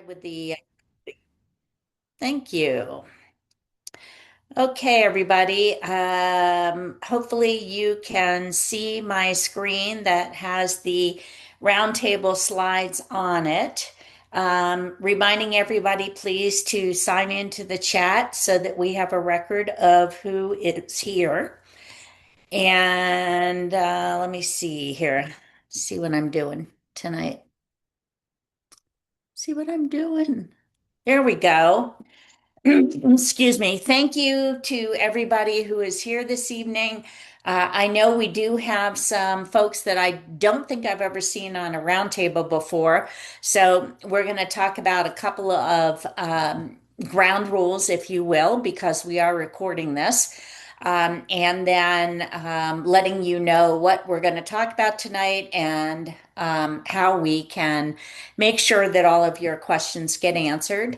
With the thank you. Okay, everybody. Hopefully you can see my screen that has the roundtable slides on it. Reminding everybody, please, to sign into the chat so that we have a record of who is here. And let me see here. See what I'm doing tonight. See what I'm doing. There we go. Excuse me. Thank you to everybody who is here this evening. I know we do have some folks that I don't think I've ever seen on a roundtable before. So we're going to talk about a couple of ground rules, if you will, because we are recording this. And then letting you know what we're going to talk about tonight and how we can make sure that all of your questions get answered.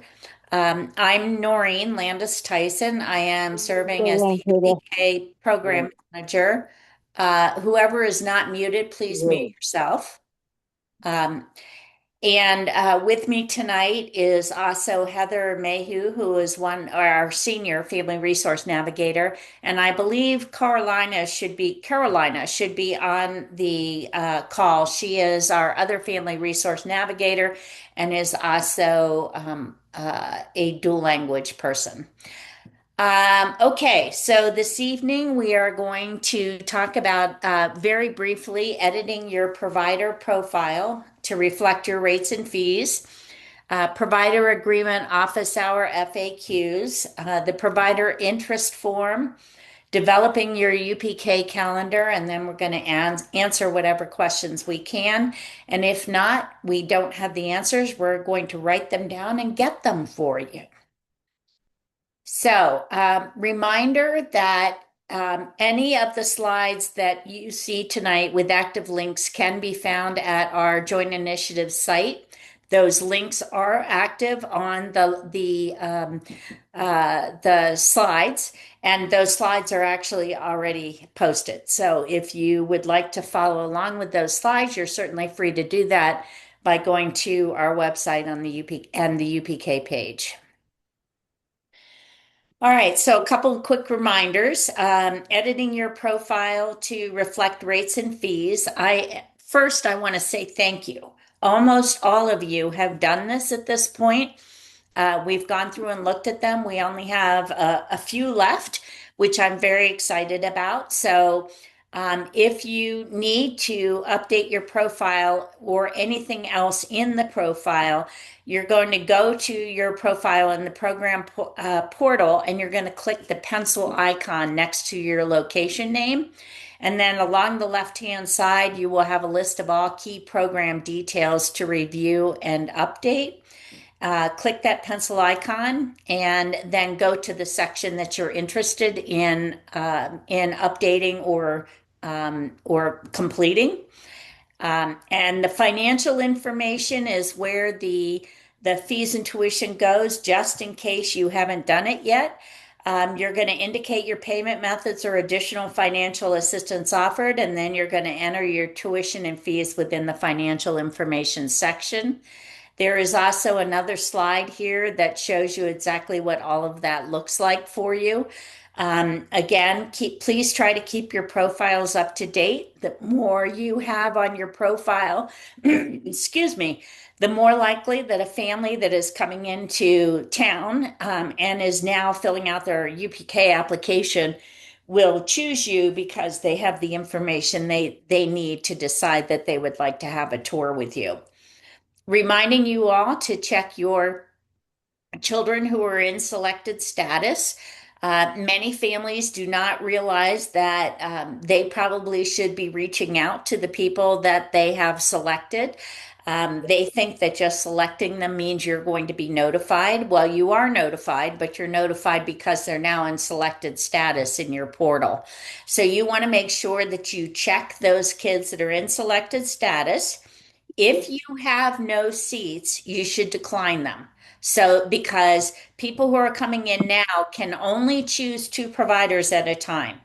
I'm Noreen Landis Tyson. I am serving as the Roundtable. UPK Yeah. program manager. Whoever is not muted, please mute yourself. Um, and with me tonight is also Heather Mayhew, who is one our senior family resource navigator, and I believe Carolina should be on the call. She is our other family resource navigator and is also a dual language person. Okay, so this evening we are going to talk about very briefly editing your provider profile to reflect your rates and fees, provider agreement office hour FAQs, the provider interest form, developing your UPK calendar, and then we're going to answer whatever questions we can. And if not, we don't have the answers, we're going to write them down and get them for you. So, reminder that any of the slides that you see tonight with active links can be found at our Joint Initiative site. Those links are active on the slides, and those slides are actually already posted. So, if you would like to follow along with those slides, you're certainly free to do that by going to our website on the UP and the UPK page. All right, so a couple of quick reminders. Editing your profile to reflect rates and fees. I want to say thank you. Almost all of you have done this at this point. We've gone through and looked at them. We only have a few left, which I'm very excited about. So, if you need to update your profile or anything else in the profile, you're going to go to your profile in the program portal and you're going to click the pencil icon next to your location name. And then along the left-hand side, you will have a list of all key program details to review and update. Click that pencil icon and then go to the section that you're interested in updating or completing. And the financial information is where the fees and tuition goes, just in case you haven't done it yet. You're going to indicate your payment methods or additional financial assistance offered, and then you're going to enter your tuition and fees within the financial information section. There is also another slide here that shows you exactly what all of that looks like for you. Again, please try to keep your profiles up to date. The more you have on your profile, excuse me, the more likely that a family that is coming into town and is now filling out their UPK application will choose you because they have the information they need to decide that they would like to have a tour with you. Reminding you all to check your children who are in selected status. Many families do not realize that they probably should be reaching out to the people that they have selected. They think that just selecting them means you're going to be notified. Well, you are notified, but you're notified because they're now in selected status in your portal. So you want to make sure that you check those kids that are in selected status. If you have no seats, you should decline them. So, because people who are coming in now can only choose two providers at a time.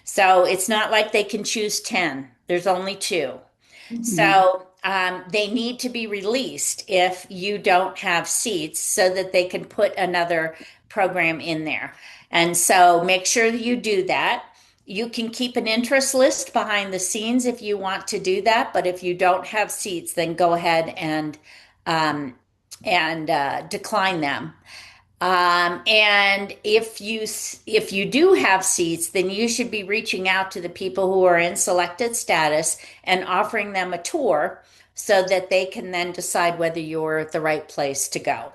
So, it's not like they can choose 10, there's only two. Mhm. So, they need to be released if you don't have seats so that they can put another program in there. And so make sure that you do that. You can keep an interest list behind the scenes if you want to do that, but if you don't have seats, then go ahead um, and decline them. And if you do have seats, then you should be reaching out to the people who are in selected status and offering them a tour so that they can then decide whether you're the right place to go.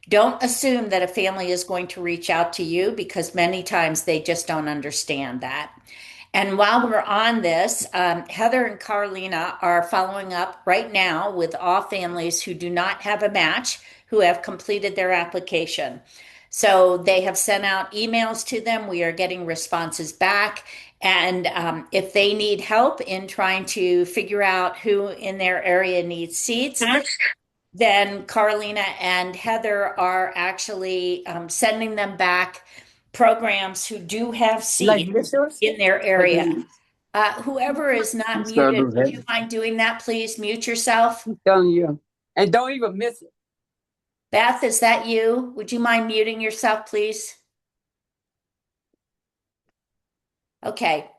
Don't assume that a family is going to reach out to you because many times they just don't understand that. And while we're on this, Heather and Carlina are following up right now with all families who do not have a match who have completed their application. So they have sent out emails to them. We are getting responses back. And if they need help in trying to figure out who in their area needs seats, then Carlina and Heather are actually sending them back programs who do have Like seats this yours? in their Like area. this? Whoever is not It's gonna muted, do would that. you mind doing that, please? Mute yourself. I'm telling you. And don't even miss it. Beth, is that you? Would you mind muting yourself, please? Okay.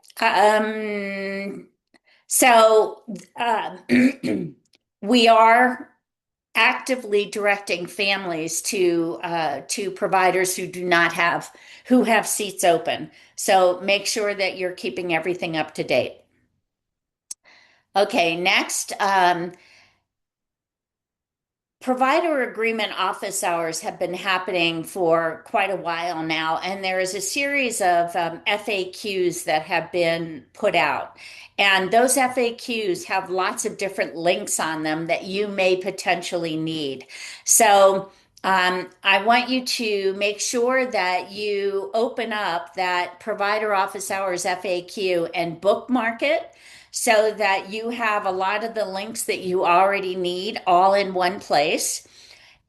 So we are actively directing families to providers who do not have who have seats open. So make sure that you're keeping everything up to date. Okay, next. Provider agreement office hours have been happening for quite a while now, and there is a series of FAQs that have been put out. And those FAQs have lots of different links on them that you may potentially need. So I want you to make sure that you open up that provider office hours FAQ and bookmark it so that you have a lot of the links that you already need all in one place.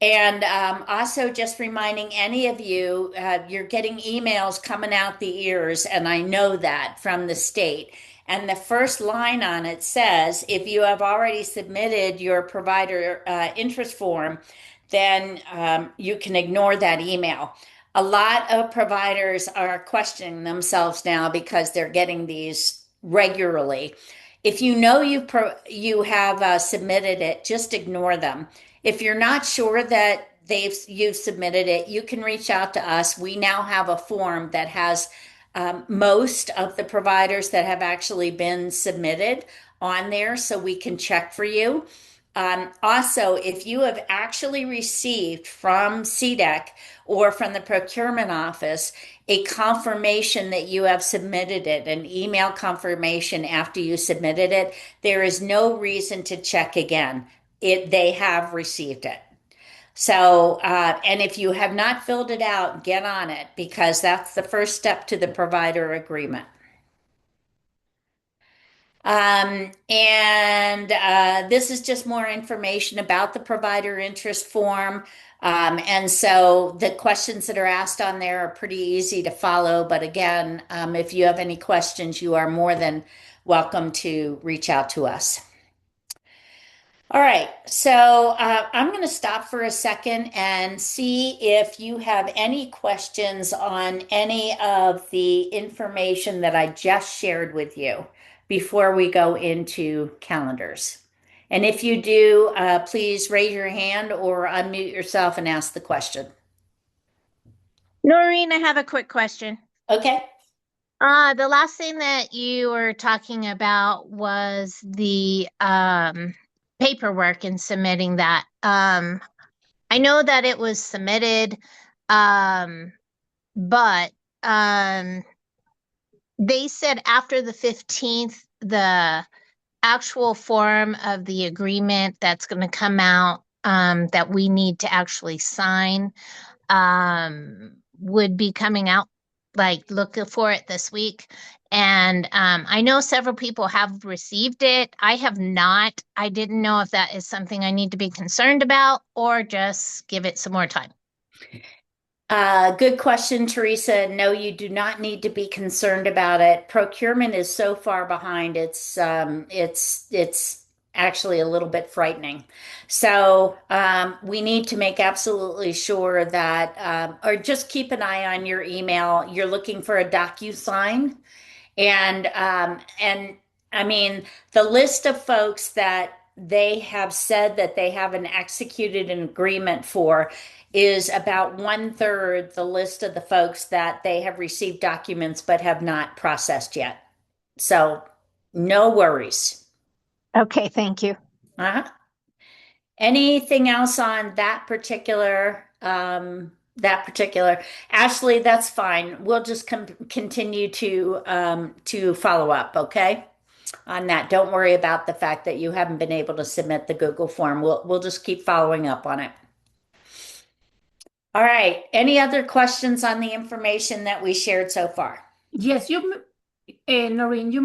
And also, just reminding any of you, you're getting emails coming out the ears, and I know that from the state. And the first line on it says if you have already submitted your provider interest form, then you can ignore that email. A lot of providers are questioning themselves now because they're getting these regularly. If you know you have submitted it, just ignore them. If you're not sure that you've submitted it, you can reach out to us. We now have a form that has most of the providers that have actually been submitted on there, so we can check for you. Also, if you have actually received from CDEC or from the procurement office a confirmation that you have submitted it, an email confirmation after you submitted it, there is no reason to check again. They have received it. So, and if you have not filled it out, get on it because that's the first step to the provider agreement. And this is just more information about the provider interest form. And so the questions that are asked on there are pretty easy to follow. But again, if you have any questions, you are more than welcome to reach out to us. All right, so I'm going to stop for a second and see if you have any questions on any of the information that I just shared with you before we go into calendars. And if you do, please raise your hand or unmute yourself and ask the question. Noreen, I have a quick question. Okay. The last thing that you were talking about was the paperwork and submitting that. I know that it was submitted, but they said after the 15th, the actual form of the agreement that's going to come out that we need to actually sign would be coming out, like looking for it this week. And I know several people have received it. I have not. I didn't know if that is something I need to be concerned about or just give it some more time. Good question, Teresa. No, you do not need to be concerned about it. Procurement is so far behind. It's actually a little bit frightening. So we need to make absolutely sure that, or just keep an eye on your email. You're looking for a DocuSign, and I mean the list of folks that they have said that they haven't executed an agreement for is about one-third the list of the folks that they have received documents but have not processed yet. So no worries. Okay, thank you. Uh-huh. Anything else on that particular Ashley, that's fine. We'll just continue to follow up, okay? On that. Don't worry about the fact that you haven't been able to submit the Google form. We'll just keep following up on it. All right. Any other questions on the information that we shared so far? Yes, Noreen, you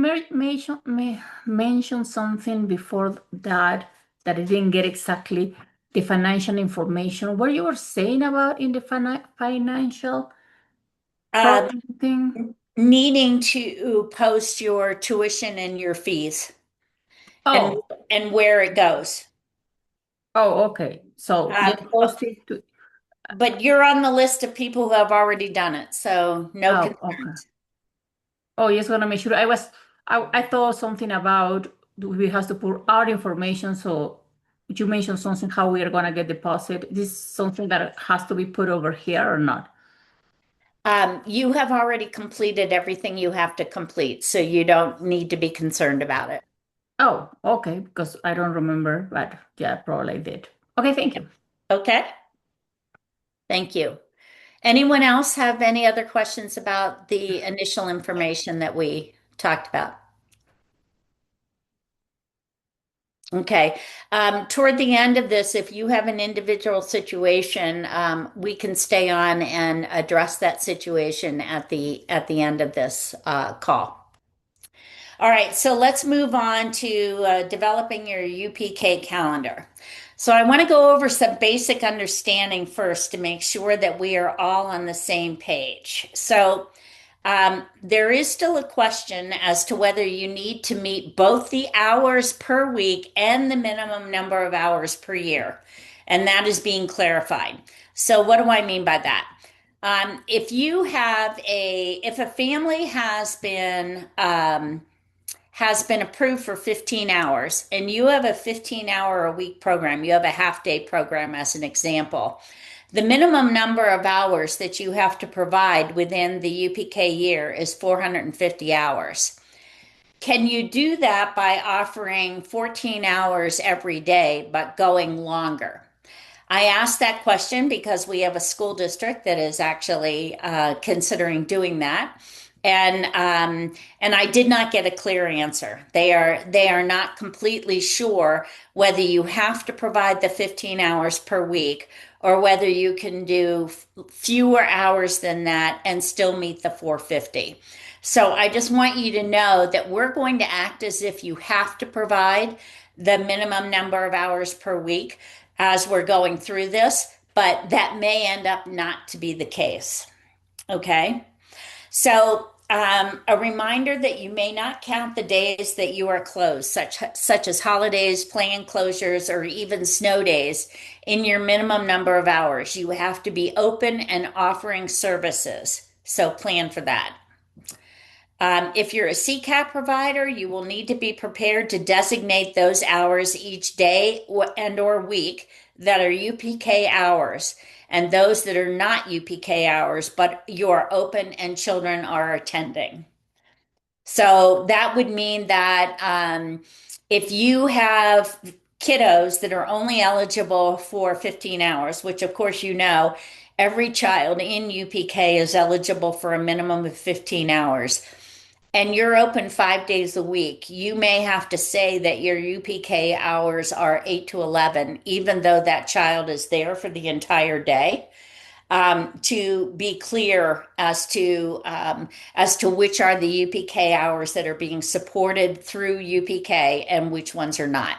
mentioned something before that I didn't get exactly the financial information. What you were saying about in the financial Um, program thing? Needing to post your tuition and your fees and Oh, and where it goes. okay. So Um, just post it to. but you're on the list of people who have already done it, so no Oh, okay. concerns. Oh, just want to make sure. I thought something about we have to put our information. So you mentioned something how we are gonna get deposit. This is something that has to be put over here or not? You have already completed everything you have to complete, so you don't need to be concerned about it. Oh, okay, because I don't remember, but yeah, probably I did. Okay, thank you. Okay, thank you. Anyone else have any other questions about the initial information that we talked about? Okay. Toward the end of this, if you have an individual situation, we can stay on and address that situation at the end of this call. All right, so let's move on to developing your UPK calendar. So I want to go over some basic understanding first to make sure that we are all on the same page. So there is still a question as to whether you need to meet both the hours per week and the minimum number of hours per year. And that is being clarified. So what do I mean by that? If a family has been approved for 15 hours and you have a 15-hour a week program, you have a half day program as an example, the minimum number of hours that you have to provide within the UPK year is 450 hours. Can you do that by offering 14 hours every day, but going longer? I asked that question because we have a school district that is actually considering doing that, and I did not get a clear answer. They are not completely sure whether you have to provide the 15 hours per week or whether you can do fewer hours than that and still meet the 450. So I just want you to know that we're going to act as if you have to provide the minimum number of hours per week as we're going through this, but that may end up not to be the case. Okay. So, a reminder that you may not count the days that you are closed, such as holidays, planned closures, or even snow days in your minimum number of hours. You have to be open and offering services. So plan for that. If you're a CCAP provider, you will need to be prepared to designate those hours each day and or week that are UPK hours and those that are not UPK hours, but you're open and children are attending. So that would mean that if you have kiddos that are only eligible for 15 hours, which of course you know, every child in UPK is eligible for a minimum of 15 hours and you're open 5 days a week, you may have to say that your UPK hours are 8 to 11, even though that child is there for the entire day, to be clear as to which are the UPK hours that are being supported through UPK and which ones are not.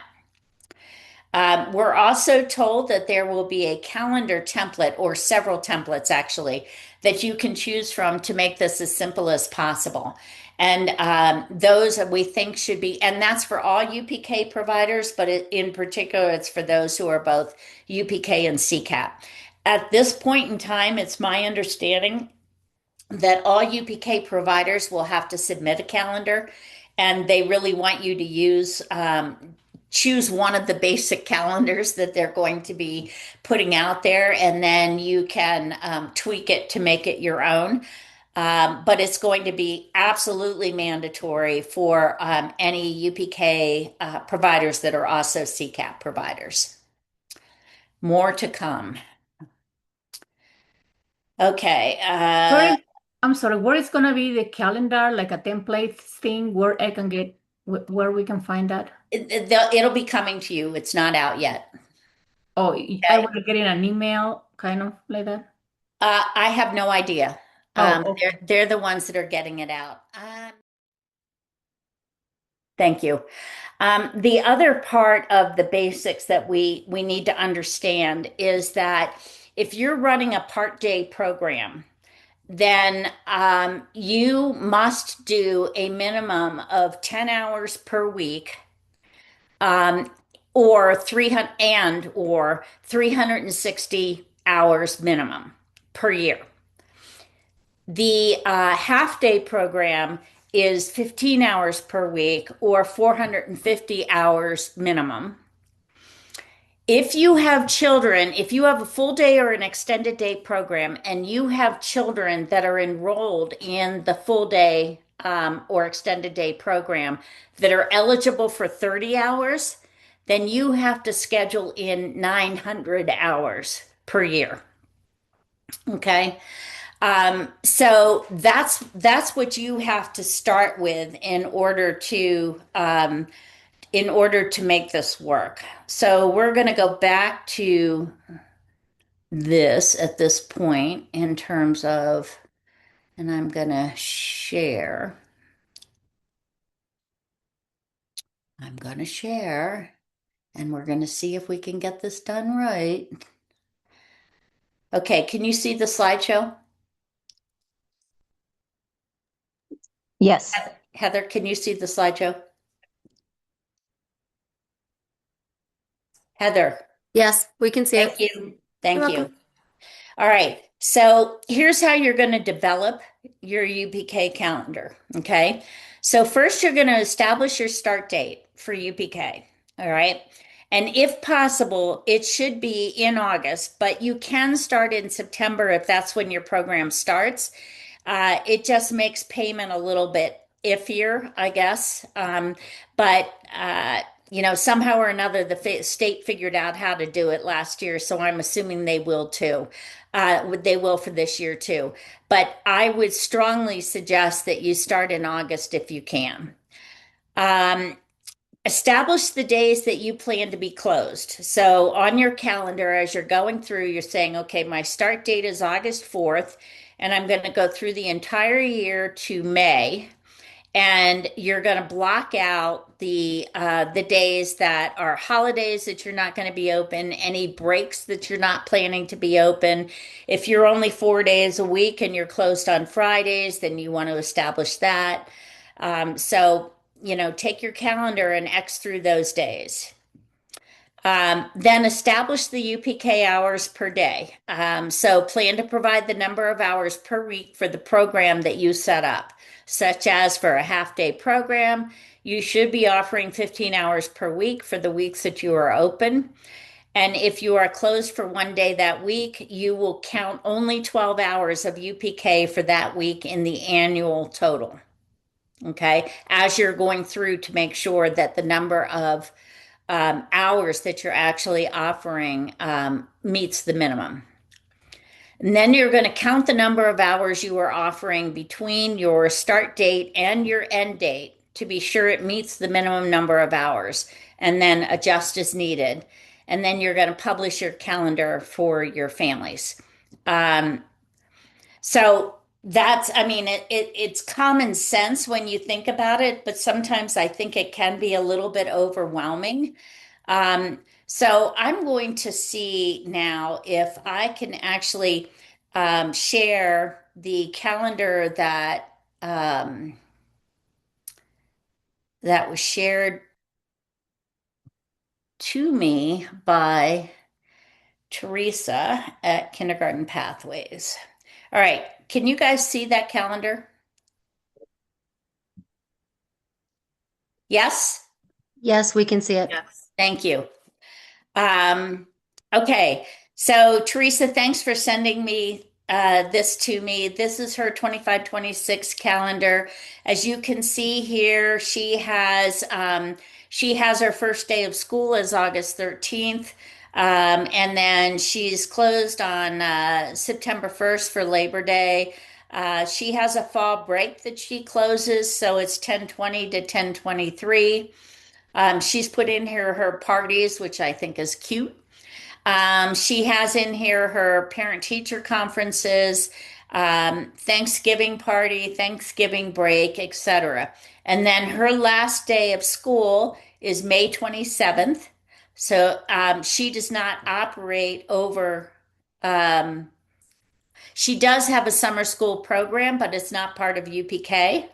We're also told that there will be a calendar template or several templates actually that you can choose from to make this as simple as possible. And those we think should be, and that's for all UPK providers, but in particular, it's for those who are both UPK and CCAP. At this point in time, it's my understanding that all UPK providers will have to submit a calendar, and they really want you to choose one of the basic calendars that they're going to be putting out there, and then you can tweak it to make it your own. But it's going to be absolutely mandatory for any UPK providers that are also CCAP providers. More to come. Okay. Sorry, I'm sorry, where is gonna be the calendar, like a template thing where I can get where we can find that? It'll be coming to you. It's not out yet. Oh, I Okay. want to get in an email, kind of like that. I have no idea. Oh, okay. They're the ones that are getting it out. Thank you. The other part of the basics that we need to understand is that if you're running a part day program, then you must do a minimum of 10 hours per week, um, or 360 hours minimum per year. The half day program is 15 hours per week or 450 hours minimum. If you have children, if you have a full day or an extended day program and you have children that are enrolled in the full day or extended day program that are eligible for 30 hours, then you have to schedule in 900 hours per year. Okay. So that's what you have to start with in order to make this work. So we're going to go back to this at this point in terms of, and I'm going to share. I'm going to share, and we're going to see if we can get this done right. Okay, can you see the slideshow? Yes. Heather, can you see the slideshow? Heather, Yes, we can see thank it. you. Thank You're you. welcome. All right. So here's how you're going to develop your UPK calendar. Okay. So first, you're going to establish your start date for UPK. All right. And if possible, it should be in August, but you can start in September if that's when your program starts. It just makes payment a little bit iffier, I guess. But somehow or another, the state figured out how to do it last year, so I'm assuming they will too. They will for this year too. But I would strongly suggest that you start in August if you can. Um, Establish the days that you plan to be closed. So on your calendar, as you're going through, you're saying, okay, my start date is August 4th, and I'm going to go through the entire year to May. And you're going to block out the days that are holidays that you're not going to be open, any breaks that you're not planning to be open. If you're only 4 days a week and you're closed on Fridays, then you want to establish that. Take your calendar and X through those days. Then establish the UPK hours per day. So plan to provide the number of hours per week for the program that you set up, such as for a half day program, you should be offering 15 hours per week for the weeks that you are open. And if you are closed for one day that week, you will count only 12 hours of UPK for that week in the annual total. Okay, as you're going through to make sure that the number of hours that you're actually offering meets the minimum. And then you're going to count the number of hours you are offering between your start date and your end date to be sure it meets the minimum number of hours, and then adjust as needed. And then you're going to publish your calendar for your families. Um, so I mean, it's common sense when you think about it, but sometimes I think it can be a little bit overwhelming. So I'm going to see now if I can actually share the calendar that that was shared to me by Teresa at Kindergarten Pathways. All right, can you guys see that calendar? Yes? Yes, we can see it. Yes. Thank you. Um, okay, so Teresa, thanks for sending me this to me. This is her 25-26 calendar. As you can see here, she has her first day of school is August 13th. And then she's closed on September 1st for Labor Day. She has a fall break that she closes, so it's 10/20 to 10/23. She's put in here her parties, which I think is cute. She has in here her parent teacher conferences, Thanksgiving party, Thanksgiving break, etc. And then her last day of school is May 27th. So she does not operate over, um, she does have a summer school program, but it's not part of UPK.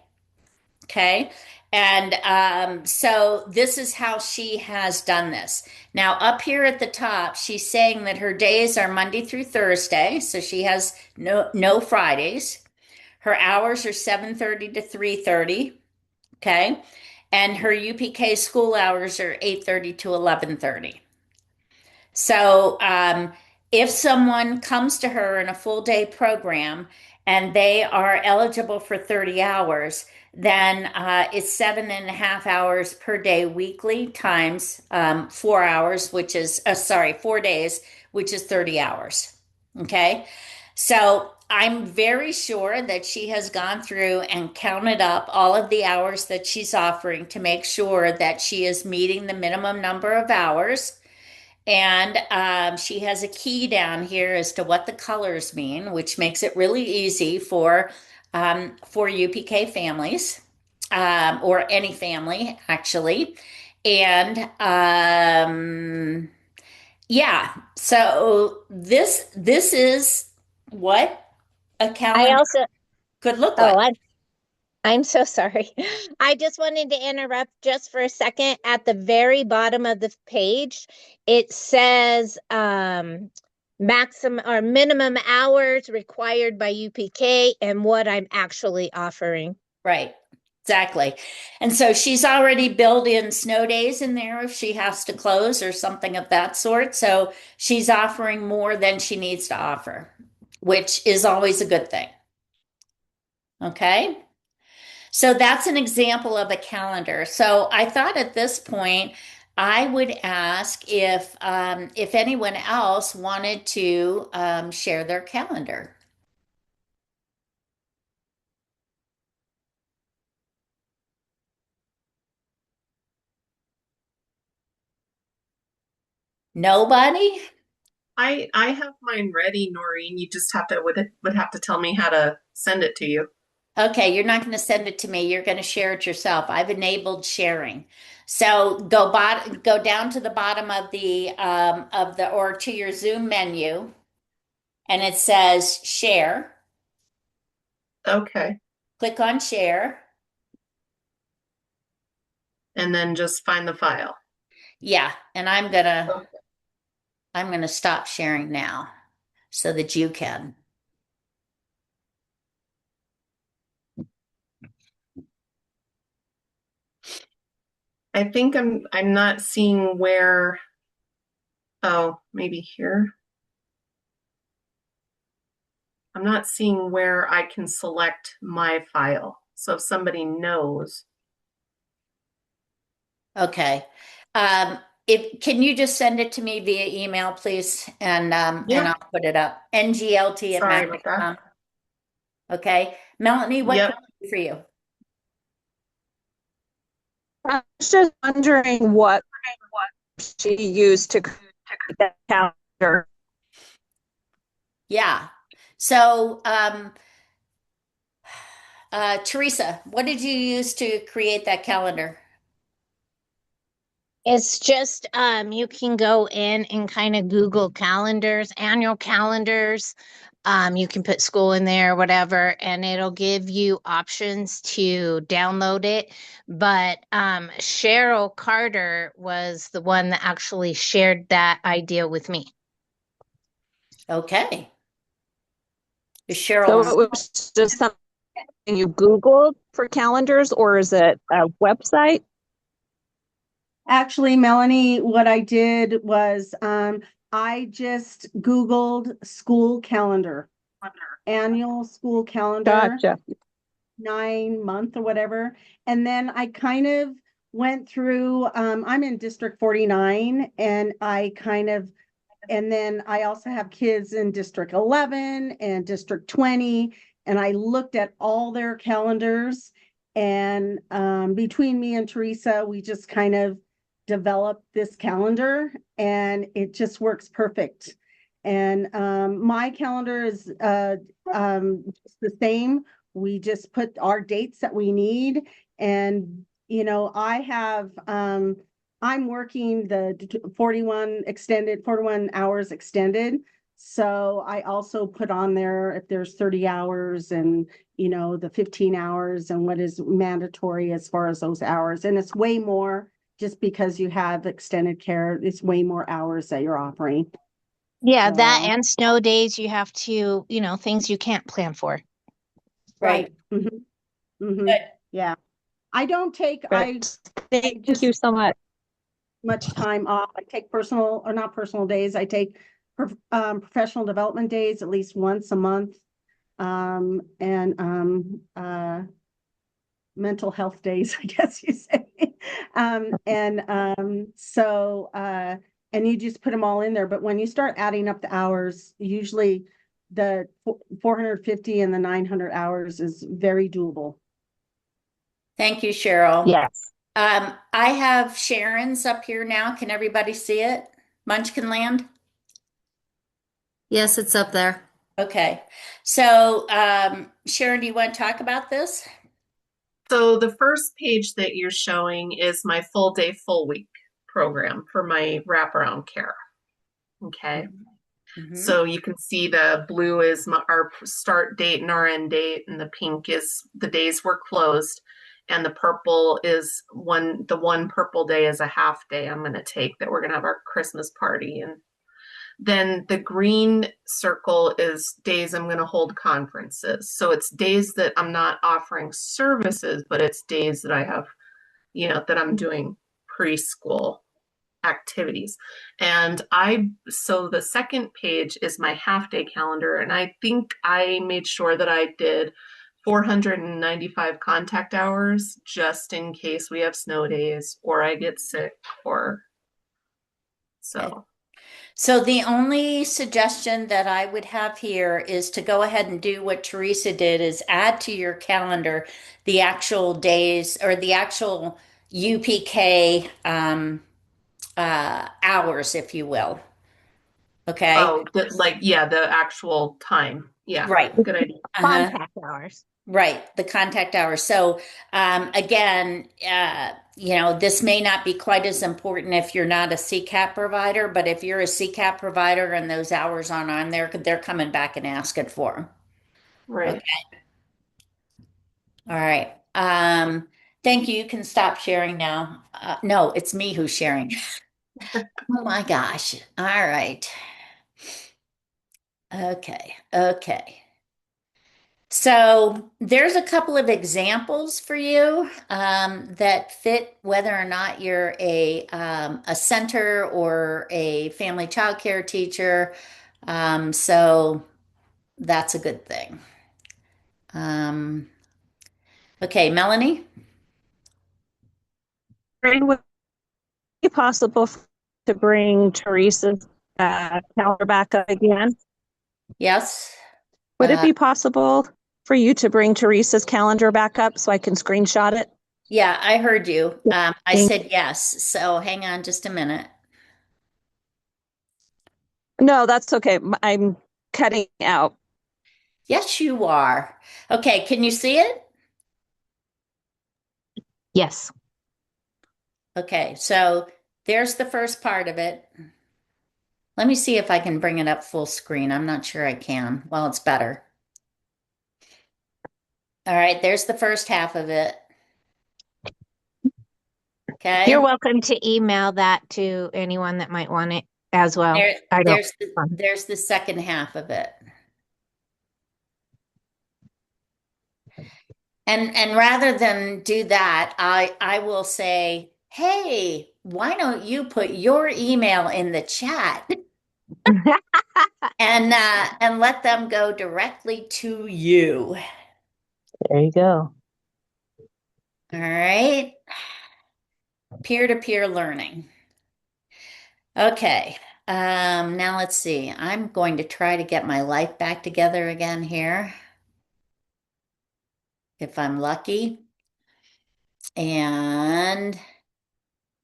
Okay. And so this is how she has done this. Now, up here at the top, she's saying that her days are Monday through Thursday, so she has no Fridays. Her hours are 7:30 to 3:30, okay? And her UPK school hours are 8:30 to 11:30. So, if someone comes to her in a full day program and they are eligible for 30 hours, then it's 7.5 hours per day weekly times 4 hours, which is, sorry, 4 days, which is 30 hours. Okay. So I'm very sure that she has gone through and counted up all of the hours that she's offering to make sure that she is meeting the minimum number of hours. And she has a key down here as to what the colors mean, which makes it really easy for UPK families or any family actually. And yeah, so this is what a I calendar also, could look oh, like. I'm so sorry. I just wanted to interrupt just for a second. At the very bottom of the page, it says maximum or minimum hours required by UPK and what I'm actually offering. Right. Exactly. And so she's already built in snow days in there if she has to close or something of that sort. So she's offering more than she needs to offer, which is always a good thing. Okay. So that's an example of a calendar. So I thought at this point I would ask if anyone else wanted to share their calendar. Nobody? I have mine ready, Noreen. You just have to would have to tell me how to send it to you. Okay, you're not going to send it to me. You're going to share it yourself. I've enabled sharing. So go down to the bottom of the or to your Zoom menu, and it says share. Okay. Click on share. And then just find the file. Yeah, and I'm gonna stop sharing now so that you can. I think I'm not seeing where, oh, maybe here. I'm not seeing where I can select my file. So if somebody knows. Okay. If can you just send it to me via email, please? And Yep. I'll put it up. NGLT at Sorry about that. Mac.com. Okay. Melanie, what Yep. can I do for you? I was just wondering what she used to create that calendar. Yeah. So, Teresa, what did you use to create that calendar? It's just you can go in and kind of Google calendars, annual calendars. You can put school in there, whatever, and it'll give you options to download it. But Cheryl Carter was the one that actually shared that idea with me. Okay. Is So Cheryl on? it was just something you Googled for calendars, or is it a website? Actually, Melanie, what I did was I just Googled school calendar, annual school calendar, Gotcha. 9 month or whatever. And then I kind of went through, I'm in District 49, and then I also have kids in District 11 and District 20. And I looked at all their calendars. And between me and Teresa, we just kind of developed this calendar, and it just works perfect. And my calendar is just the same. We just put our dates that we need. And, I'm working the 41 hours extended. So I also put on there if there's 30 hours and, the 15 hours and what is mandatory as far as those hours. And it's way more just because you have extended care. It's way more hours that you're offering. Yeah, that So, and snow days you have to, things you can't plan for. right. Mhm. Mhm. Good. Yeah. I don't take, I Thank just you so much. much time off. I take personal or not personal days. I take professional development days at least once a month. And mental health days, I guess you say. And you just put them all in there. But when you start adding up the hours, usually the 450 and the 900 hours is very doable. Thank you, Cheryl. Yes. I have Sharon's up here now. Can everybody see it? Munchkin Land? Yes, it's up there. Okay. So, Sharon, do you want to talk about this? So the first page that you're showing is my full day, full week program for my wraparound care. Okay. Mhm. So you can see the blue is our start date and our end date, and the pink is the days we're closed, and the purple is the one purple day is a half day I'm going to take that we're going to have our Christmas party. And then the green circle is days I'm going to hold conferences. So it's days that I'm not offering services, but it's days that I have, that I'm doing preschool activities. And so the second page is my half day calendar. And I think I made sure that I did 495 contact hours just in case we have snow days or I get sick or so. So the only suggestion that I would have here is to go ahead and do what Teresa did, is add to your calendar the actual days or the actual UPK hours, if you will. Okay. Oh, the actual time. Yeah, Right. good idea. Uh-huh. Contact hours. Right. The contact hours. So again, this may not be quite as important if you're not a CCAP provider, but if you're a CCAP provider and those hours aren't on there, they're coming back and asking for them. Right. Okay. All right. Thank you. You can stop sharing now. No, it's me who's sharing. Oh my gosh. All right. Okay. Okay. So there's a couple of examples for you that fit whether or not you're a center or a family child care teacher. So that's a good thing. Um, okay, Melanie? Would it be possible to bring Teresa's calendar back up again? Yes? Would it be possible for you to bring Teresa's calendar back up so I can screenshot it? Yeah, I heard you. I Thank- said yes. So hang on just a minute. No, that's okay. I'm cutting out. Yes, you are. Okay, can you see it? Yes. Okay, so there's the first part of it. Let me see if I can bring it up full screen. I'm not sure I can. Well, it's better. All right, there's the first half of it. Okay. You're welcome to email that to anyone that might want it as well. There, I don't. there's the second half of it. And rather than do that, I will say, hey, why don't you put your email in the chat and let them go directly to you. There you go. All right. Peer-to-peer learning. Okay. Now let's see. I'm going to try to get my life back together again here, if I'm lucky. And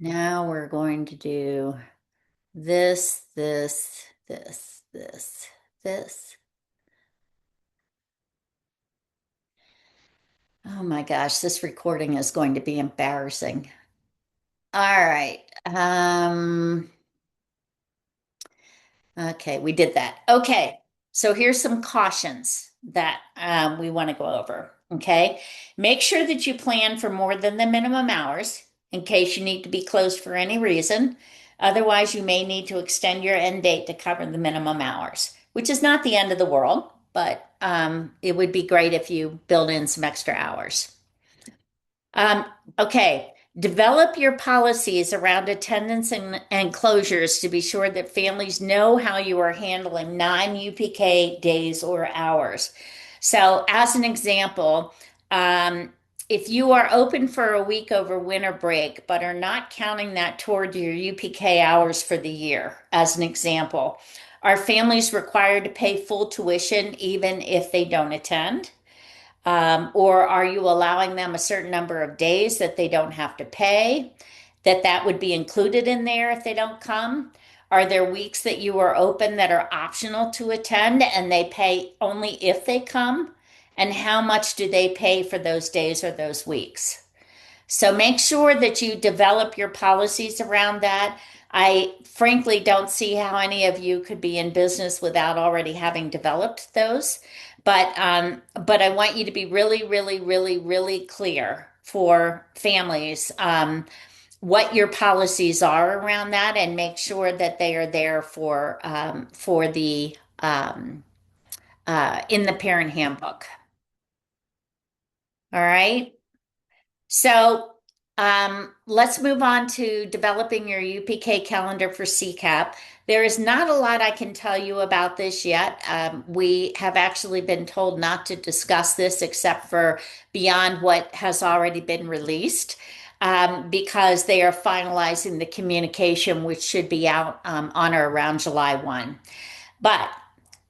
now we're going to do this, this, this, this, this. Oh my gosh, this recording is going to be embarrassing. All right. Okay, we did that. Okay, so here's some cautions that we want to go over. Okay, make sure that you plan for more than the minimum hours in case you need to be closed for any reason. Otherwise, you may need to extend your end date to cover the minimum hours, which is not the end of the world, but it would be great if you build in some extra hours. Okay, develop your policies around attendance and closures to be sure that families know how you are handling non-UPK days or hours. So, as an example, if you are open for a week over winter break, but are not counting that toward your UPK hours for the year, as an example, are families required to pay full tuition even if they don't attend? Or are you allowing them a certain number of days that they don't have to pay? That would be included in there if they don't come? Are there weeks that you are open that are optional to attend and they pay only if they come? And how much do they pay for those days or those weeks? So make sure that you develop your policies around that. I frankly don't see how any of you could be in business without already having developed those. But I want you to be really, really, really, really clear for families what your policies are around that, and make sure that they are there for the in the parent handbook. All right. So let's move on to developing your UPK calendar for CCAP. There is not a lot I can tell you about this yet. We have actually been told not to discuss this except for beyond what has already been released, because they are finalizing the communication, which should be out on or around July 1. But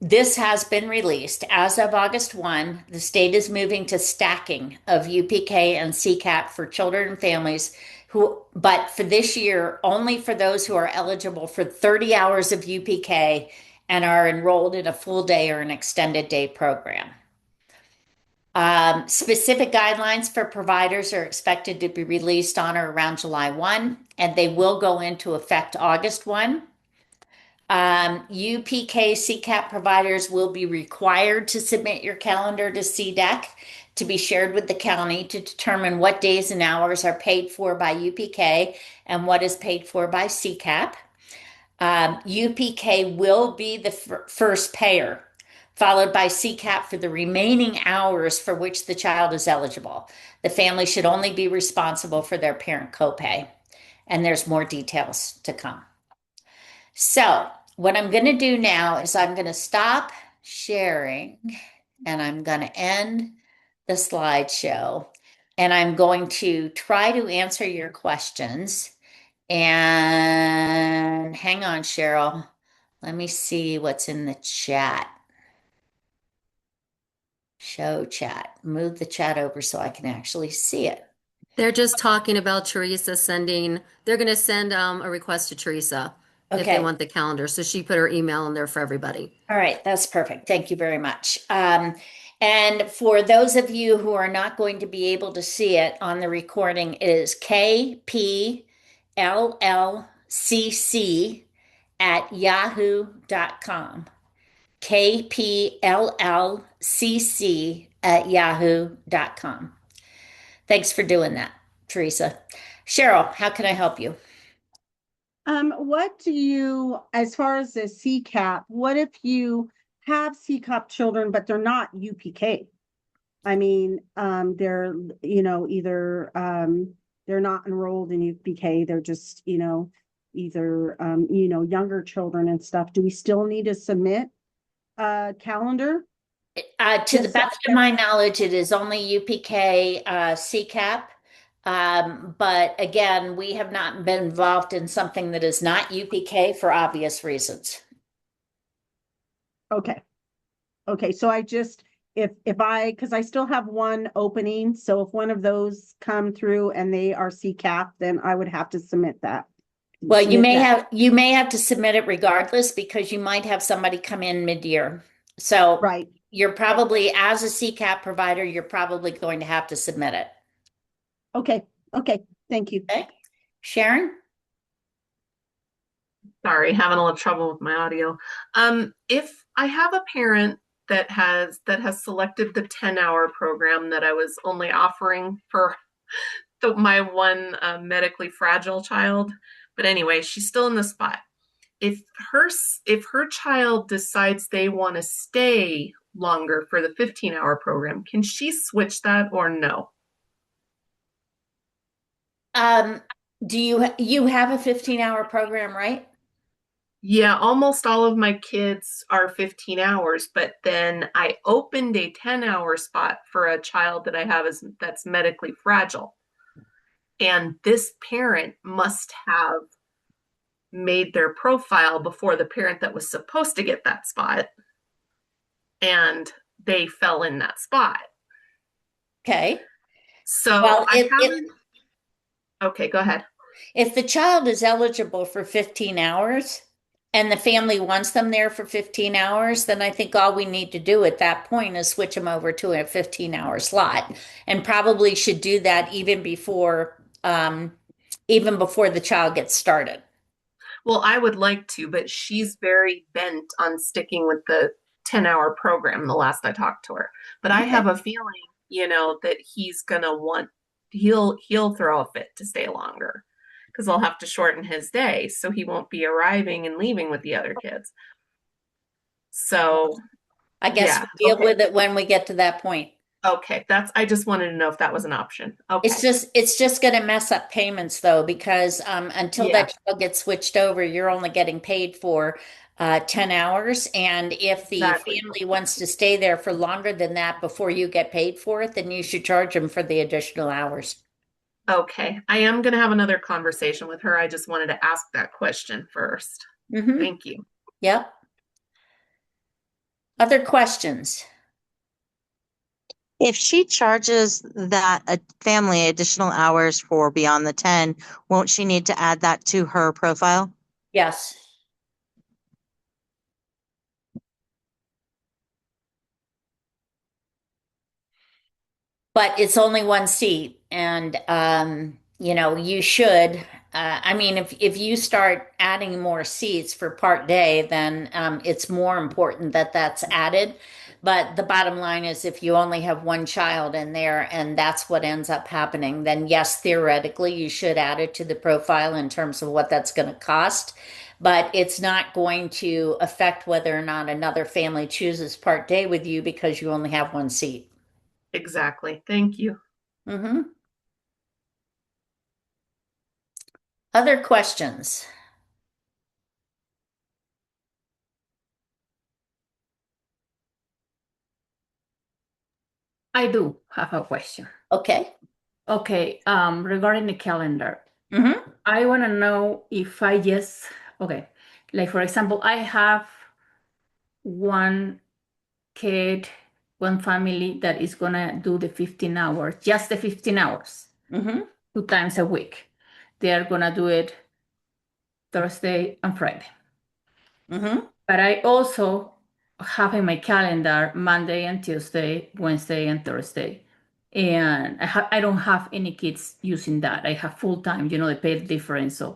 this has been released. As of August 1, the state is moving to stacking of UPK and CCAP for children and families but for this year, only for those who are eligible for 30 hours of UPK and are enrolled in a full day or an extended day program. Specific guidelines for providers are expected to be released on or around July 1, and they will go into effect August 1. UPK CCAP providers will be required to submit your calendar to CDEC to be shared with the county to determine what days and hours are paid for by UPK and what is paid for by CCAP. UPK will be the first payer, followed by CCAP for the remaining hours for which the child is eligible. The family should only be responsible for their parent copay, and there's more details to come. So what I'm going to do now is I'm going to stop sharing and I'm going to end the slideshow, and I'm going to try to answer your questions. And hang on, Cheryl. Let me see what's in the chat. Show chat. Move the chat over so I can actually see it. They're just talking about Teresa they're going to send a request to Teresa if they Okay. want the calendar. So she put her email in there for everybody. All right, that's perfect. Thank you very much. And for those of you who are not going to be able to see it on the recording, it is KPLL kpllcc@yahoo.com. kpllcc@yahoo.com. Thanks for doing that, Teresa. Cheryl, how can I help you? What do you, as far as the CCAP, what if you have CCAP children, but they're not UPK? I mean, they're, either, they're not enrolled in UPK, they're just, either, younger children and stuff. Do we still need to submit a calendar? To the best of my knowledge, it is only UPK CCAP. But again, we have not been involved in something that is not UPK for obvious reasons. Okay. Okay, so because I still have one opening, so if one of those come through and they are CCAP, then I would have to submit that. Well, you may have to submit it regardless because you might have somebody come in mid-year. So Right. you're probably, as a CCAP provider, you're probably going to have to submit it. Okay. Thank you. Okay. Sharon? Sorry, having a little trouble with my audio. If I have a parent that has selected the 10-hour program that I was only offering for my one medically fragile child, but anyway, she's still in the spot. If her child decides they want to stay longer for the 15-hour program, can she switch that or no? Do you have a 15-hour program, right? Yeah, almost all of my kids are 15 hours, but then I opened a 10-hour spot for a child that I have that's medically fragile. And this parent must have made their profile before the parent that was supposed to get that spot, and they fell in that spot. Okay. So Well, I haven't. Okay, go ahead. If the child is eligible for 15 hours and the family wants them there for 15 hours, then I think all we need to do at that point is switch them over to a 15-hour slot, and probably should do that even before the child gets started. Well, I would like to, but she's very bent on sticking with the 10-hour program the last I talked to her. But I have a feeling, that he's gonna he'll throw a fit to stay longer because I'll have to shorten his day so he won't be arriving and leaving with the other kids. So I guess yeah, we'll deal with it when we get to that point. okay. I just wanted to know if that was an option. Okay. It's just going to mess up payments though, because until that child gets switched over, you're only getting paid for 10 hours. And if the family wants to stay there for longer than that before you get paid for it, then you should charge them for the additional hours. Okay. I am going to have another conversation with her. I just wanted to ask that question first. Thank you. Yep. Other questions? If she charges that a family additional hours for beyond the 10, won't she need to add that to her profile? Yes. But it's only one seat, and you should. I mean, if you start adding more seats for part day, then it's more important that that's added. But the bottom line is, if you only have one child in there, and that's what ends up happening, then yes, theoretically, you should add it to the profile in terms of what that's going to cost. But it's not going to affect whether or not another family chooses part day with you because you only have one seat. Exactly. Thank you. Other questions? I do have a question. Okay. Okay, regarding the calendar. Mm-hmm. I want to know if okay, like for example, I have one kid, one family that is gonna do the 15 hours, just the 15 hours, 2 times a week. They are gonna do it Thursday and Friday. But I also have in my calendar Monday and Tuesday, Wednesday and Thursday. And I don't have any kids using that. I have full time, the pay difference. So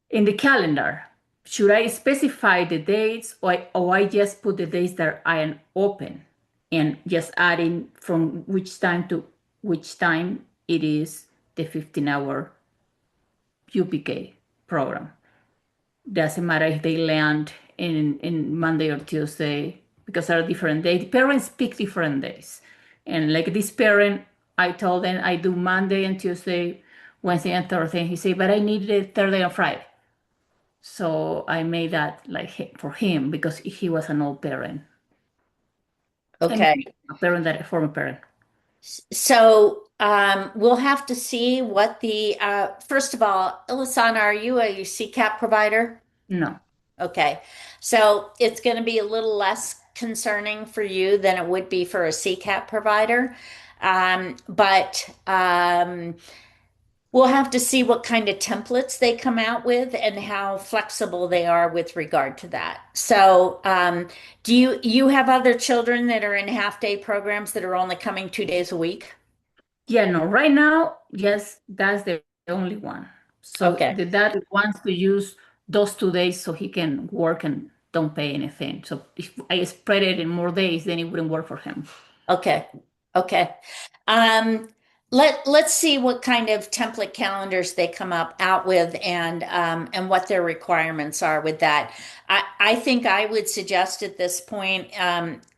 in the calendar, should I specify the dates or I just put the dates that I am open and just adding from which time to which time it is the 15-hour UPK program? Doesn't matter if they land in Monday or Tuesday because there are different days. Parents pick different days. And like this parent, I told them I do Monday and Tuesday, Wednesday and Thursday. And he said, but I need it Thursday and Friday. So I made that like for him because he was an old parent. I Okay. mean, a former parent. So we'll have to see what the first of all, Ilisana, are you a CCAP provider? No. Okay. So it's going to be a little less concerning for you than it would be for a CCAP provider. But we'll have to see what kind of templates they come out with and how flexible they are with regard to that. So, do you have other children that are in half-day programs that are only coming 2 days a week? Yeah, no, right now, yes, that's the only one. So Okay. the dad wants to use those 2 days so he can work and don't pay anything. So if I spread it in more days, then it wouldn't work for him. Okay. Okay. Um, let's see what kind of template calendars they come up out with and what their requirements are with that. I think I would suggest at this point,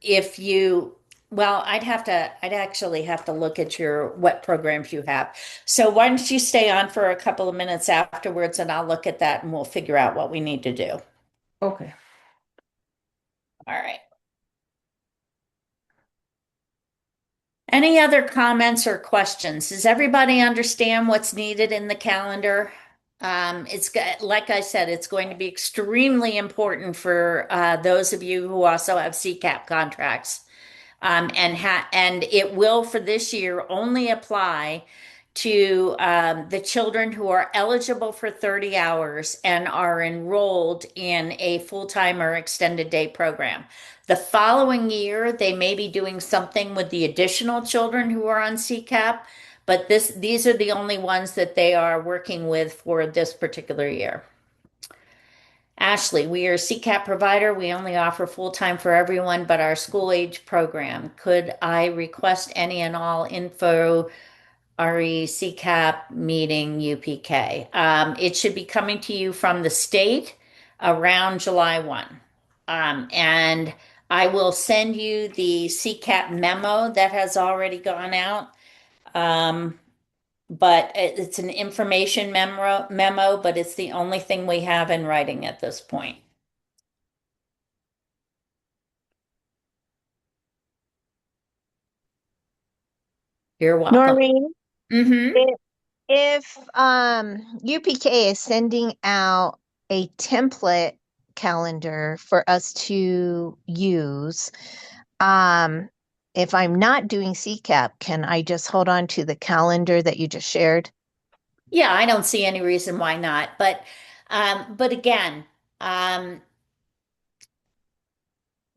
if you, well, I'd actually have to look at your what programs you have. So why don't you stay on for a couple of minutes afterwards and I'll look at that and we'll figure out what we need to do. Okay. All right. Any other comments or questions? Does everybody understand what's needed in the calendar? Like I said, it's going to be extremely important for those of you who also have CCAP contracts. And it will for this year only apply to the children who are eligible for 30 hours and are enrolled in a full-time or extended day program. The following year, they may be doing something with the additional children who are on CCAP, but these are the only ones that they are working with for this particular year. Ashley, we are a CCAP provider. We only offer full-time for everyone but our school age program. Could I request any and all info RE CCAP meeting UPK? It should be coming to you from the state around July 1. And I will send you the CCAP memo that has already gone out. But it's an information memo, but it's the only thing we have in writing at this point. You're welcome. Noreen, Mm-hmm. if UPK is sending out a template calendar for us to use, if I'm not doing CCAP, can I just hold on to the calendar that you just shared? Yeah, I don't see any reason why not. But again,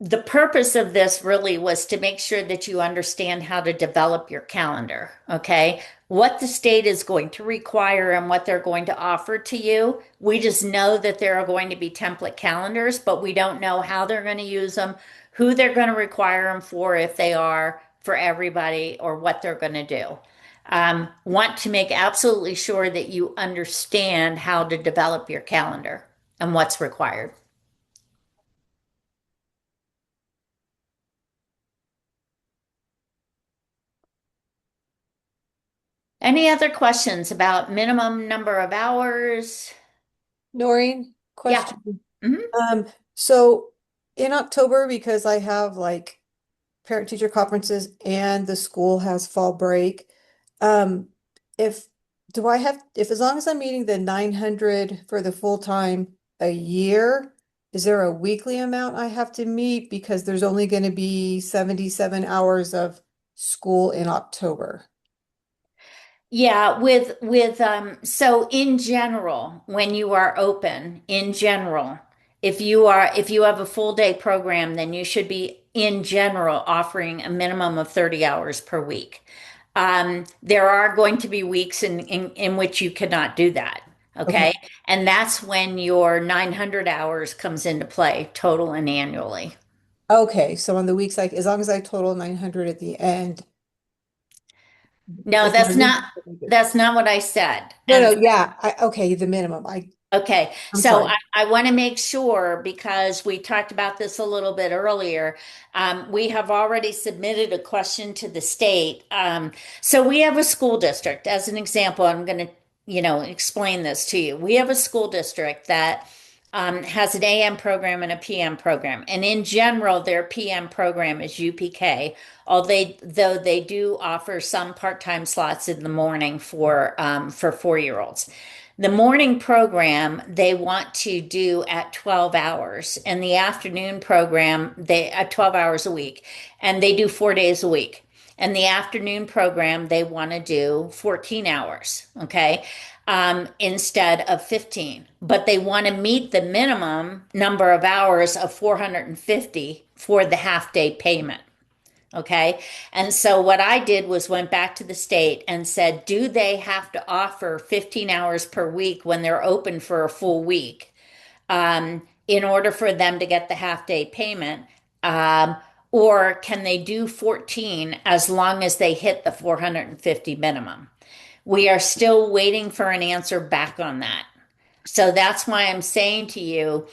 the purpose of this really was to make sure that you understand how to develop your calendar, okay? What the state is going to require and what they're going to offer to you. We just know that there are going to be template calendars, but we don't know how they're going to use them, who they're going to require them for, if they are for everybody, or what they're going to do. Want to make absolutely sure that you understand how to develop your calendar and what's required. Any other questions about minimum number of hours? Noreen, Yeah. question. Mhm. So in October, because I have like parent teacher conferences and the school has fall break, um, if if as long as I'm meeting the 900 for the full time a year, is there a weekly amount I have to meet because there's only going to be 77 hours of school in October? Yeah, so in general, when you are open, in general, if you have a full day program, then you should be in general offering a minimum of 30 hours per week. There are going to be weeks in which you cannot do that. Okay. And that's when your 900 hours comes into play, total and annually. Okay, so on the weeks, like as long as I total 900 at the end, No, if my week. that's not what I said. No, And no, yeah, okay, the minimum. okay, I'm so sorry. I want to make sure because we talked about this a little bit earlier. We have already submitted a question to the state. So we have a school district, as an example, I'm going to, explain this to you. We have a school district that has an AM program and a PM program. And in general, their PM program is UPK, though they do offer some part-time slots in the morning for 4-year-olds. The morning program they want to do at 12 hours, and the afternoon program they at 12 hours a week, and they do 4 days a week. And the afternoon program they want to do 14 hours, okay, instead of 15. But they want to meet the minimum number of hours of 450 for the half day payment. Okay. And so what I did was went back to the state and said, do they have to offer 15 hours per week when they're open for a full week in order for them to get the half day payment? Or can they do 14 as long as they hit the 450 minimum? We are still waiting for an answer back on that. So that's why I'm saying to you,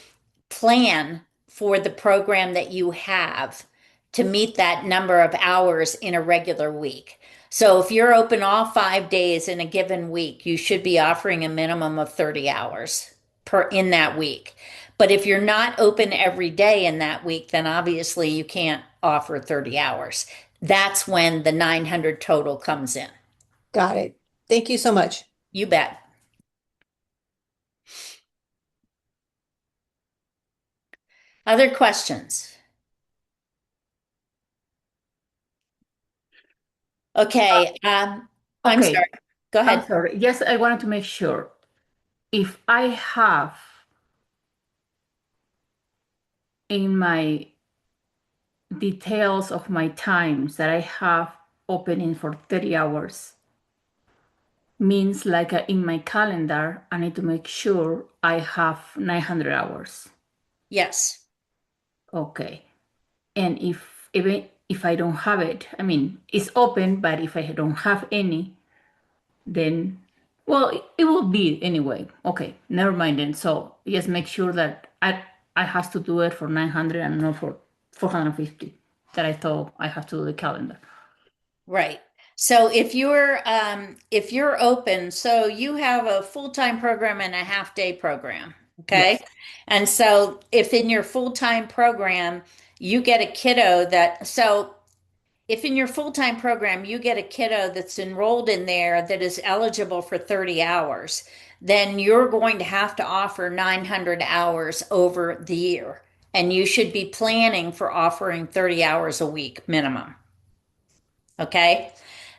plan for the program that you have to meet that number of hours in a regular week. So if you're open all 5 days in a given week, you should be offering a minimum of 30 hours per in that week. But if you're not open every day in that week, then obviously you can't offer 30 hours. That's when the 900 total comes in. Got it. Thank you so much. You bet. Other questions? Okay, I'm Okay, sorry. Go I'm ahead. sorry. Yes, I wanted to make sure. If I have in my details of my times that I have opening for 30 hours, means like in my calendar, I need to make sure I have 900 hours. Yes. Okay. And even if I don't have it, I mean, it's open, but if I don't have any, then, well, it will be anyway. Okay, never mind then. So just make sure that I have to do it for 900 and not for 450 that I thought I have to do the calendar. Right. So if you're open, so you have a full-time program and a half-day program, okay? Yes. And so if in your full-time program you get a kiddo that so if in your full-time program you get a kiddo that's enrolled in there that is eligible for 30 hours, then you're going to have to offer 900 hours over the year. And you should be planning for offering 30 hours a week minimum. Okay?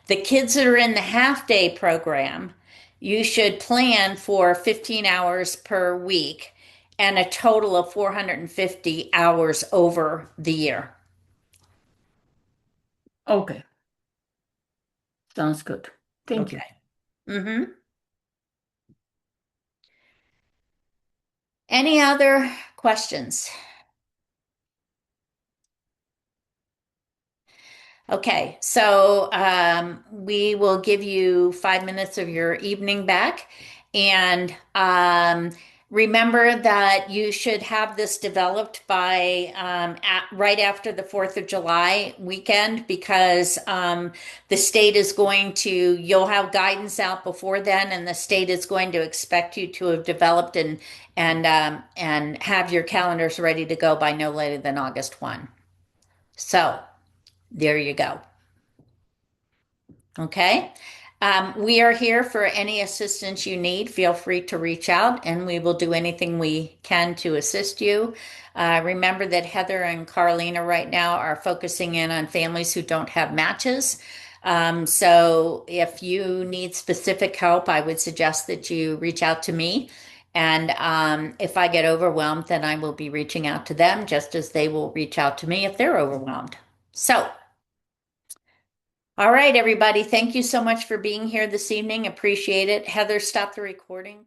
The kids that are in the half day program, you should plan for 15 hours per week and a total of 450 hours over the year. Okay. Sounds good. Thank you. Okay. Mm-hmm. Any other questions? Okay, so we will give you 5 minutes of your evening back. And remember that you should have this developed by right after the 4th of July weekend because the state is going to, you'll have guidance out before then, and the state is going to expect you to have developed and have your calendars ready to go by no later than August 1. So there you go. Okay. We are here for any assistance you need. Feel free to reach out and we will do anything we can to assist you. Remember that Heather and Carlina right now are focusing in on families who don't have matches. So if you need specific help, I would suggest that you reach out to me. And if I get overwhelmed, then I will be reaching out to them just as they will reach out to me if they're overwhelmed. So, all right, everybody. Thank you so much for being here this evening. Appreciate it. Heather, stop the recording.